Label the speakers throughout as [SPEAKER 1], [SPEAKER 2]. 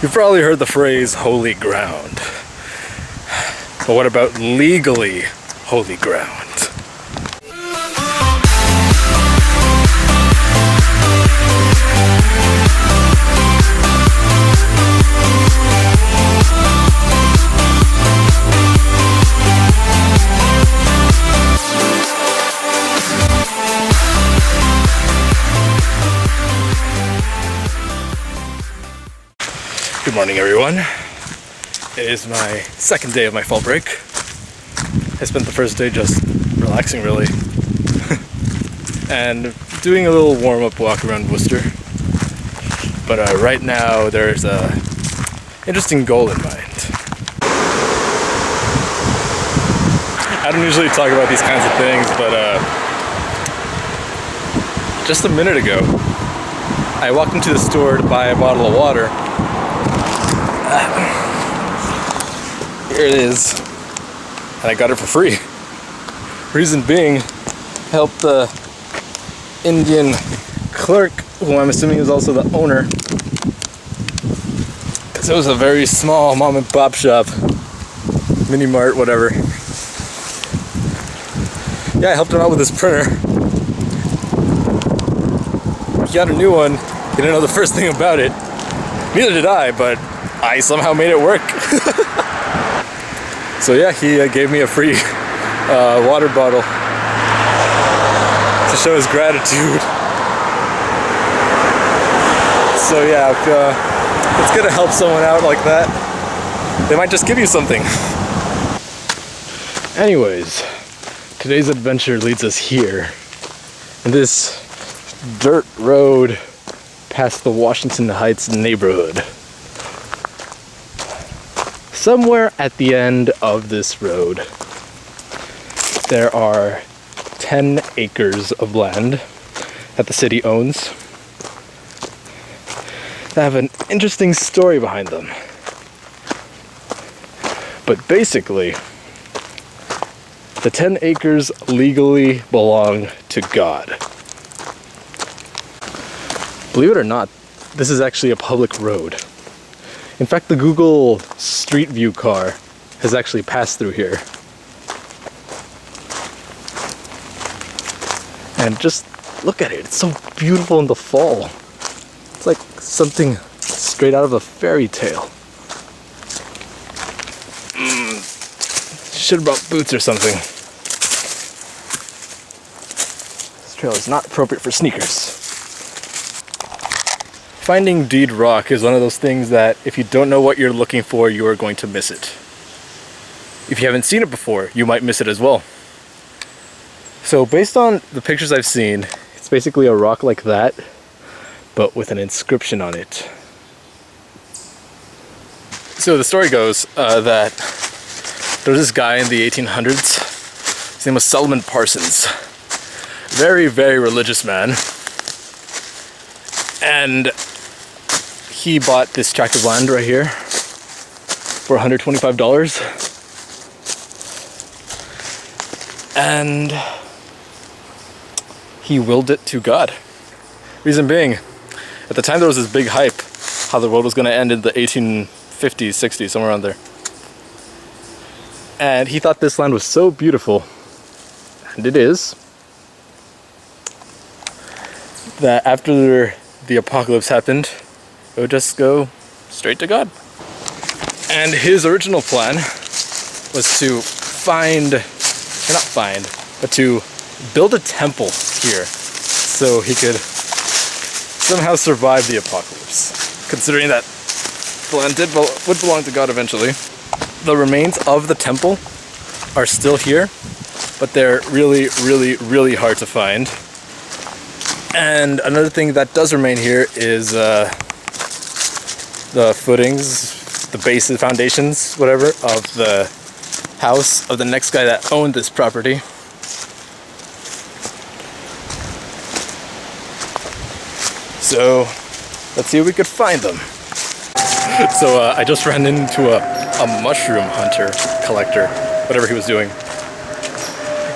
[SPEAKER 1] You've probably heard the phrase holy ground. But what about legally holy ground? Good morning, everyone. It is my second day of my fall break. I spent the first day just relaxing, really, and doing a little warm-up walk around Worcester. But right now, there's a interesting goal in mind. I don't usually talk about these kinds of things, but just a minute ago, I walked into the store to buy a bottle of water. Here it is, and I got it for free. Reason being, I helped the Indian clerk, who I'm assuming is also the owner, because it was a very small mom and pop shop, mini mart, whatever. Yeah, I helped him out with his printer. He got a new one. He didn't know the first thing about it. Neither did I, but I somehow made it work. So yeah, he gave me a free water bottle to show his gratitude. So yeah, if it's good to help someone out like that, they might just give you something. Anyways, today's adventure leads us here, in this dirt road past the Washington Heights neighborhood. Somewhere at the end of this road, there are 10 acres of land that the city owns that have an interesting story behind them. But basically, the 10 acres legally belong to God. Believe it or not, this is actually a public road. In fact, the Google Street View car has actually passed through here. And just look at it, it's so beautiful in the fall. It's like something straight out of a fairy tale. Should have brought boots or something. This trail is not appropriate for sneakers. Finding Deed Rock is one of those things that if you don't know what you're looking for, you are going to miss it. If you haven't seen it before, you might miss it as well. So based on the pictures I've seen, it's basically a rock like that, but with an inscription on it. So the story goes that there was this guy in the 1800s. His name was Solomon Parsons. Very, very religious man. And he bought this tract of land right here for $125. And he willed it to God. Reason being, at the time there was this big hype how the world was going to end in the 1850s, 60s, somewhere around there. And he thought this land was so beautiful, and it is, that after the apocalypse happened, it would just go straight to God. And his original plan was to to build a temple here so he could somehow survive the apocalypse, considering that the land would belong to God eventually. The remains of the temple are still here, but they're really, really, really hard to find. And another thing that does remain here is the footings, the bases, foundations, whatever, of the house of the next guy that owned this property. So let's see if we could find them. So I just ran into a mushroom hunter, collector, whatever he was doing.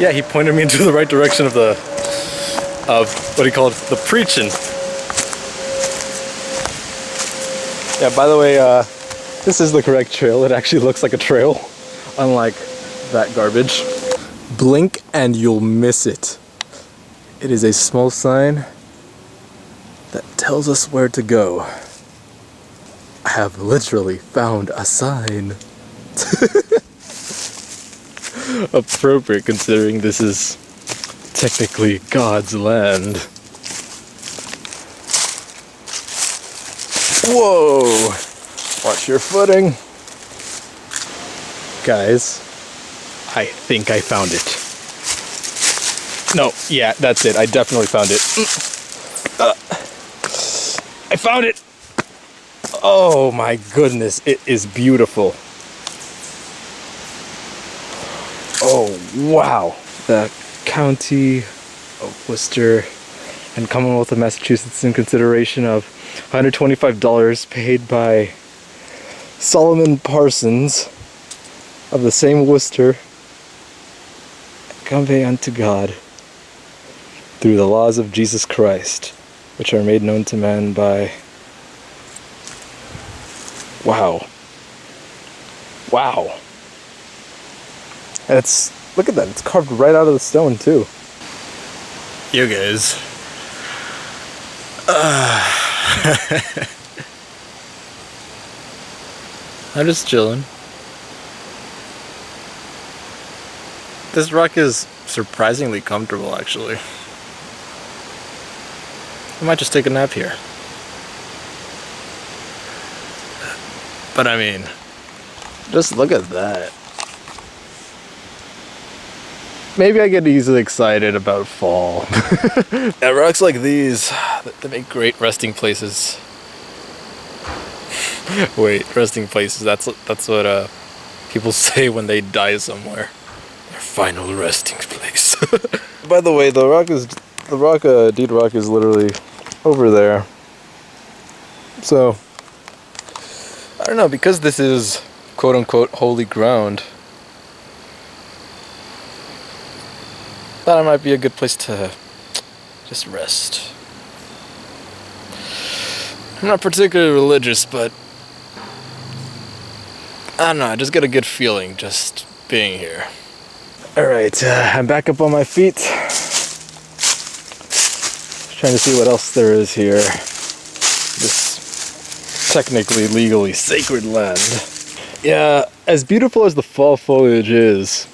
[SPEAKER 1] Yeah, he pointed me into the right direction of what he called the preachin'. Yeah, by the way, this is the correct trail. It actually looks like a trail, unlike that garbage. Blink and you'll miss it. It is a small sign that tells us where to go. I have literally found a sign. Appropriate considering this is technically God's land. Whoa! Watch your footing. Guys, I think I found it. No, yeah, that's it. I definitely found it. I found it! Oh my goodness, it is beautiful. Oh, wow. The County of Worcester and Commonwealth of Massachusetts in consideration of $125 paid by Solomon Parsons of the same Worcester, convey unto God through the laws of Jesus Christ, which are made known to man by... Wow. Wow. And it's, look at that, it's carved right out of the stone too. You guys. I'm just chilling. This rock is surprisingly comfortable, actually. I might just take a nap here. But I mean, just look at that. Maybe I get easily excited about fall. Yeah, rocks like these, they make great resting places. Wait, resting places, that's what people say when they die somewhere. Their final resting place. By the way, deed rock is literally over there. So, I don't know, because this is quote unquote holy ground, thought it might be a good place to just rest. I'm not particularly religious, but I don't know, I just get a good feeling just being here. Alright, I'm back up on my feet. Just trying to see what else there is here. This technically, legally sacred land. Yeah, as beautiful as the fall foliage is,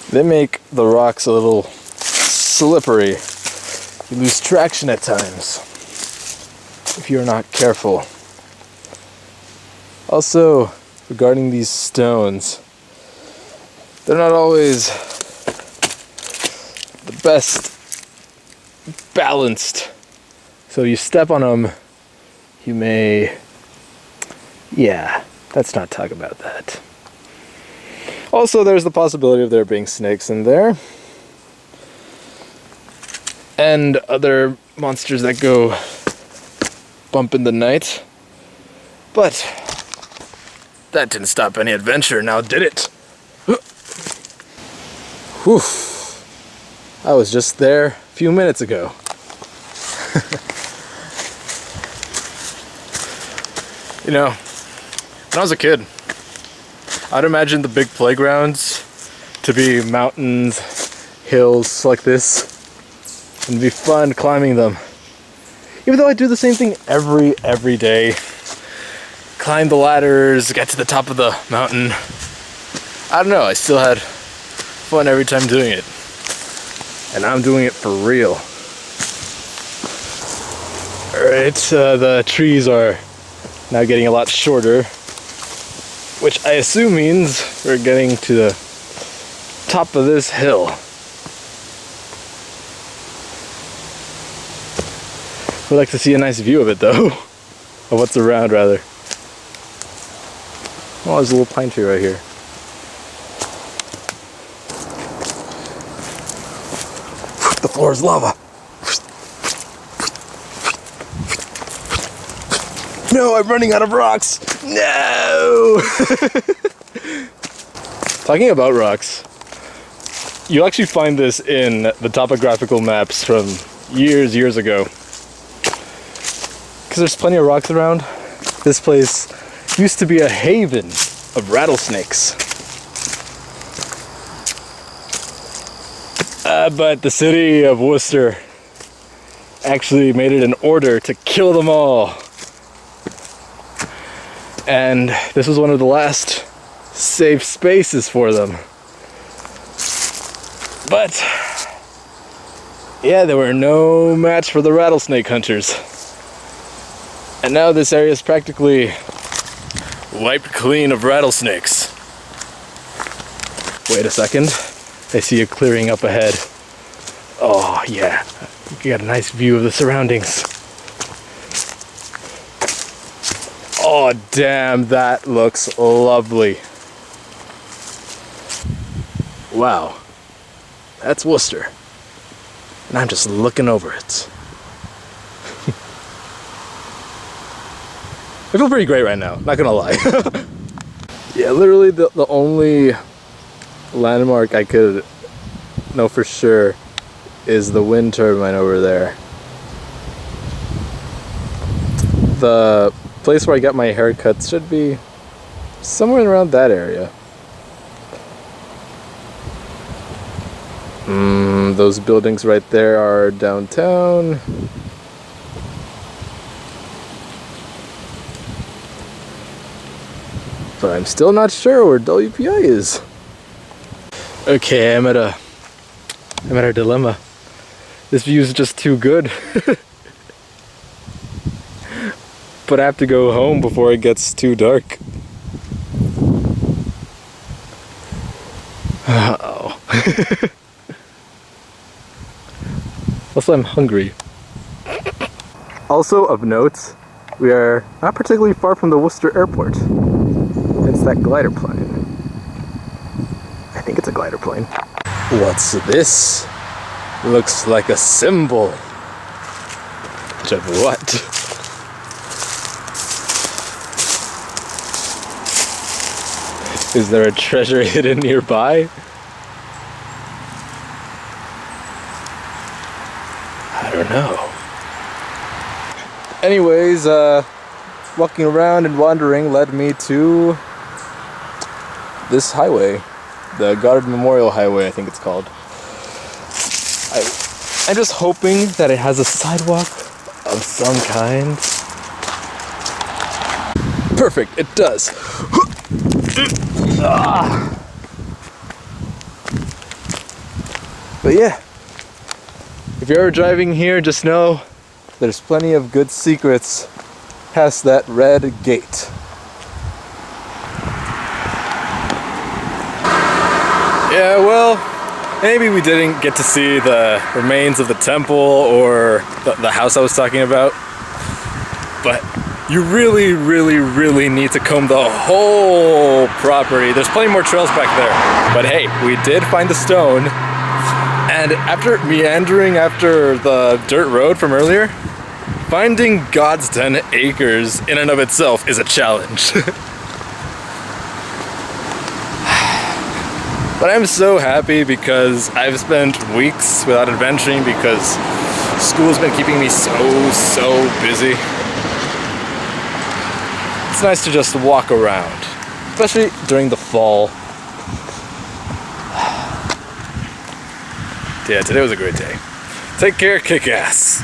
[SPEAKER 1] they make the rocks a little slippery. You lose traction at times if you're not careful. Also, regarding these stones, they're not always the best balanced. So you step on them, you may... Yeah, let's not talk about that. Also, there's the possibility of there being snakes in there. And other monsters that go bump in the night. But that didn't stop any adventure, now did it? Whew. I was just there a few minutes ago. You know, when I was a kid, I'd imagine the big playgrounds to be mountains, hills like this, and it'd be fun climbing them. Even though I do the same thing every day. Climb the ladders, get to the top of the mountain. I don't know, I still had fun every time doing it. And I'm doing it for real. Alright, the trees are now getting a lot shorter, which I assume means we're getting to the top of this hill. Would like to see a nice view of it though. Of what's around, rather. Oh, there's a little pine tree right here. The floor is lava. No, I'm running out of rocks. No! Talking about rocks, you'll actually find this in the topographical maps from years ago. Because there's plenty of rocks around. This place used to be a haven of rattlesnakes. But the city of Worcester actually made it an order to kill them all. And this was one of the last safe spaces for them. But yeah, there were no match for the rattlesnake hunters. And now this area is practically wiped clean of rattlesnakes. Wait a second. I see a clearing up ahead. Oh yeah, you got a nice view of the surroundings. Oh damn, that looks lovely. Wow, that's Worcester. And I'm just looking over it. I feel pretty great right now, not gonna lie. Yeah, literally the only landmark I could know for sure is the wind turbine over there. The place where I got my haircut should be somewhere around that area. Those buildings right there are downtown. But I'm still not sure where WPI is. Okay, I'm at a dilemma. This view is just too good. But I have to go home before it gets too dark. Uh-oh. Also, I'm hungry. Also of note, we are not particularly far from the Worcester Airport. It's that glider plane. I think it's a glider plane. What's this? Looks like a symbol. Of what? Is there a treasure hidden nearby? I don't know. Anyways, walking around and wandering led me to this highway. The Goddard Memorial Highway, I think it's called. I'm just hoping that it has a sidewalk of some kind. Perfect, it does. But yeah, if you're ever driving here, just know there's plenty of good secrets past that red gate. Yeah, well, maybe we didn't get to see the remains of the temple or the house I was talking about, but you really, really, really need to comb the whole property. There's plenty more trails back there, but hey, we did find the stone, and after meandering after the dirt road from earlier, finding God's 10 acres in and of itself is a challenge. But I'm so happy because I've spent weeks without adventuring because school's been keeping me so busy. It's nice to just walk around, especially during the fall. Yeah, today was a great day. Take care, kick ass.